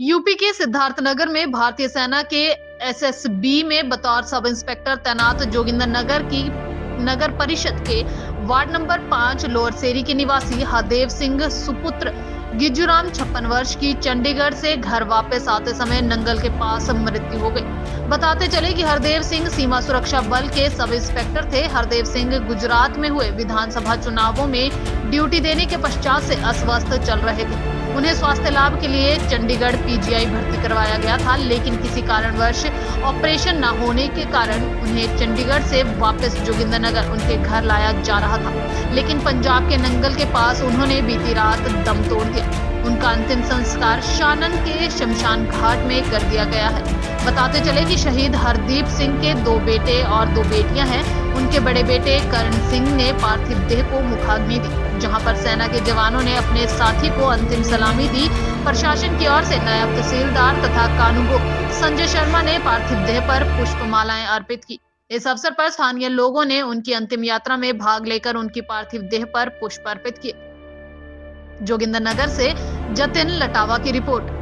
UP के सिद्धार्थनगर में भारतीय सेना के एसएसबी में बतौर सब इंस्पेक्टर तैनात जोगिंदर नगर की नगर परिषद के वार्ड नंबर 5 लोअर सेरी के निवासी हरदेव सिंह सुपुत्र गिजुराम 56 वर्ष की चंडीगढ़ से घर वापस आते समय नंगल के पास मृत्यु हो गई। बताते चले कि हरदेव सिंह सीमा सुरक्षा बल के सब इंस्पेक्टर थे। हरदेव सिंह गुजरात में हुए विधानसभा चुनावों में ड्यूटी देने के पश्चात से अस्वस्थ चल रहे थे। उन्हें स्वास्थ्य लाभ के लिए चंडीगढ़ पीजीआई भर्ती करवाया गया था, लेकिन किसी कारणवश ऑपरेशन न होने के कारण उन्हें चंडीगढ़ से वापस जोगिंदरनगर उनके घर लाया जा रहा था, लेकिन पंजाब के नंगल के पास उन्होंने बीती रात दम तोड़ दिया। उनका अंतिम संस्कार शानन के शमशान घाट में कर दिया गया है। बताते चले कि शहीद हरदीप सिंह के 2 बेटे और 2 बेटियां हैं। उनके बड़े बेटे करण सिंह ने पार्थिव देह को मुखाग्नि दी, जहां पर सेना के जवानों ने अपने साथी को अंतिम सलामी दी। प्रशासन की ओर से नायब तहसीलदार तथा कानूगो संजय शर्मा ने पार्थिव देह पर पुष्पमालाएं अर्पित की। इस अवसर पर स्थानीय लोगों ने उनकी अंतिम यात्रा में भाग लेकर उनकी पार्थिव देह पर पुष्प अर्पित किए। जोगिंदरनगर से जतिन लटावा की रिपोर्ट।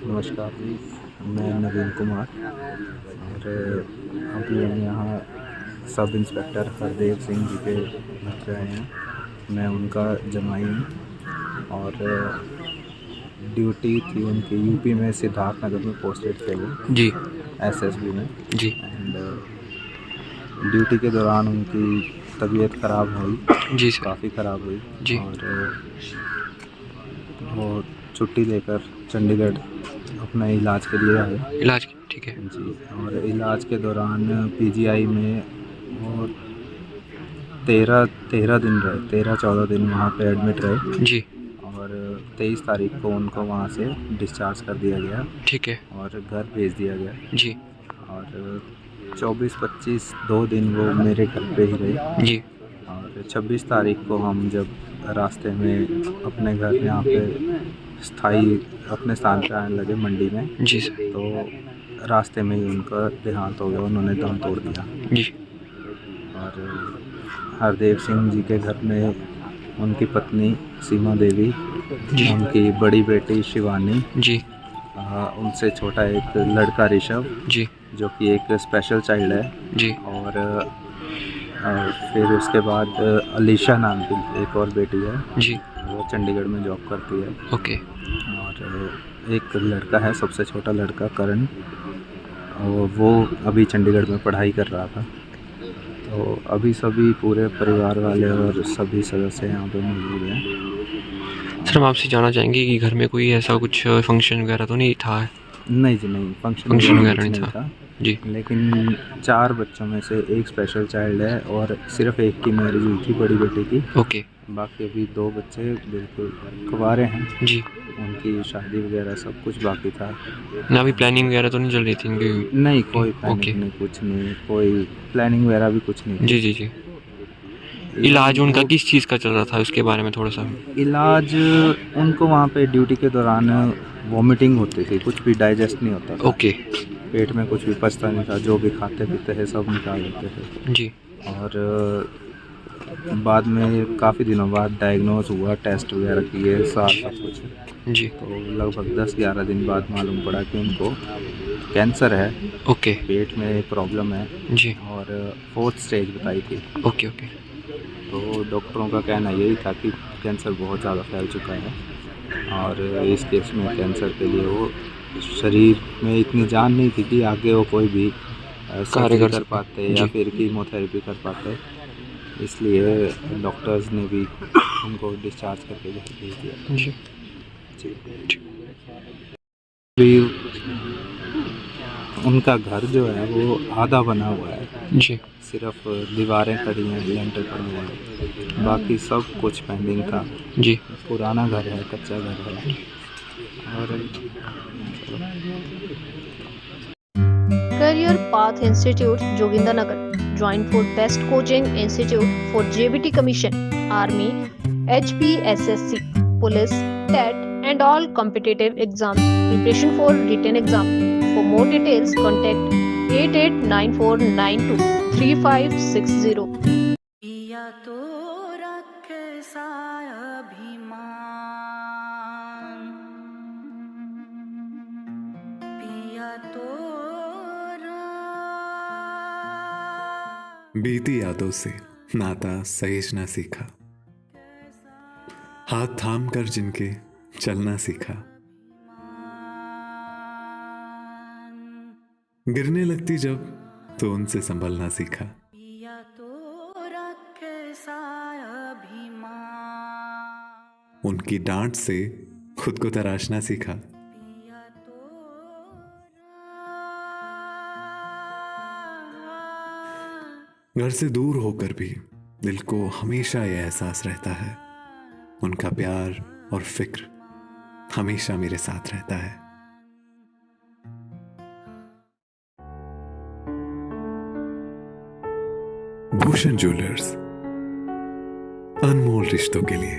नमस्कार जी, मैं नवीन कुमार और अभी हम यहाँ सब इंस्पेक्टर हरदेव सिंह जी के घर पे आए हैं। मैं उनका जमाई हूँ और ड्यूटी थी उनकी यूपी में सिद्धार्थनगर में पोस्टेड थे वो जी एसएसबी में जी एंड ड्यूटी के दौरान उनकी तबीयत ख़राब हुई जी सर काफ़ी ख़राब हुई जी और वो छुट्टी लेकर चंडीगढ़ अपना इलाज के लिए आए। इलाज ठीक है जी, और इलाज के दौरान पीजीआई में वो 13 दिन रहे, 13-14 दिन वहाँ पे एडमिट रहे जी और 23 तारीख को उनको वहाँ से डिस्चार्ज कर दिया गया ठीक है और घर भेज दिया गया जी और 24-25 2 दिन वो मेरे घर पे ही रहे जी और 26 तारीख को हम जब रास्ते में अपने घर यहाँ पे स्थाई अपने स्थान पे आने लगे मंडी में जी सर तो रास्ते में ही उनका देहांत हो गया, उन्होंने दम तोड़ दिया। जी और हरदेव सिंह जी के घर में उनकी पत्नी सीमा देवी जी उनकी बड़ी बेटी शिवानी जी उनसे छोटा एक लड़का ऋषभ जी जो कि एक स्पेशल चाइल्ड है जी और फिर उसके बाद अलीशा नाम की एक और बेटी है जी वो चंडीगढ़ में जॉब करती है ओके और एक लड़का है सबसे छोटा लड़का करण वो अभी चंडीगढ़ में पढ़ाई कर रहा था। तो अभी सभी पूरे परिवार वाले और सभी सदस्य यहाँ पे मौजूद हैं। सर हम आपसे जानना चाहेंगे कि घर में कोई ऐसा कुछ फंक्शन वगैरह तो नहीं था? नहीं जी नहीं, फंक्शन वगैरह नहीं था। जी लेकिन 4 बच्चों में से एक स्पेशल चाइल्ड है और सिर्फ एक की मैरिज हुई थी, बड़ी बेटी की। ओके बाकी अभी 2 बच्चे बिल्कुल कुंवारे हैं, जी। उनकी शादी वगैरह सब कुछ बाकी था। ना अभी प्लानिंग वगैरह तो नहीं चल रही थी इनकी? नहीं, कोई ओके पैनिक नहीं, कुछ नहीं, कोई प्लानिंग वगैरह भी कुछ नहीं जी थी। जी जी। इवन इलाज उनका वो किस चीज़ का चल रहा था उसके बारे में थोड़ा सा? इलाज उनको वहाँ पे ड्यूटी के दौरान वॉमिटिंग होती थी, कुछ भी डाइजेस्ट नहीं होता था। ओके पेट में कुछ भी पचता नहीं था, जो भी खाते पीते हैं सब निकाल देते थे। जी और बाद में काफ़ी दिनों बाद डायग्नोज हुआ, टेस्ट वगैरह किए, सारा सब कुछ। जी। तो लगभग 10-11 दिन बाद मालूम पड़ा कि उनको कैंसर है, ओके पेट में प्रॉब्लम है जी। और 4th स्टेज बताई थी। ओके ओके तो डॉक्टरों का कहना यही था कि कैंसर बहुत ज़्यादा फैल चुका है और इस केस में कैंसर के लिए वो शरीर में इतनी जान नहीं थी कि आगे वो कोई भी कार्य सर्जरी कर कर सके। पाते या जी फिर कीमोथेरेपी कर पाते। इसलिए डॉक्टर्स ने भी उनको डिस्चार्ज करके घर भेज दिया। जी जी। भी उनका घर जो है वो आधा बना हुआ है, जी सिर्फ दीवारें खड़ी हैं, लेंटर पड़ा हुआ है, बाकी सब कुछ पेंडिंग था। जी पुराना घर है, कच्चा घर है और Career Path Institute, Jogindarnagar. Join for Best Coaching Institute for JBT Commission, Army, HPSSC, Police, TET, and all competitive exams. Preparation for written exam. For more details, contact 889492 3560. पिया तो रखे सा अभिमान, पिया तो बीती यादों से नाता सहेजना सीखा, हाथ थाम कर जिनके चलना सीखा, गिरने लगती जब तो उनसे संभलना सीखा, पिया तो रखे सा अभिमान, उनकी डांट से खुद को तराशना सीखा, पिया तो घर से दूर होकर भी दिल को हमेशा यह एहसास रहता है, उनका प्यार और फिक्र हमेशा मेरे साथ रहता है। भूषण ज्वेलर्स, अनमोल रिश्तों के लिए।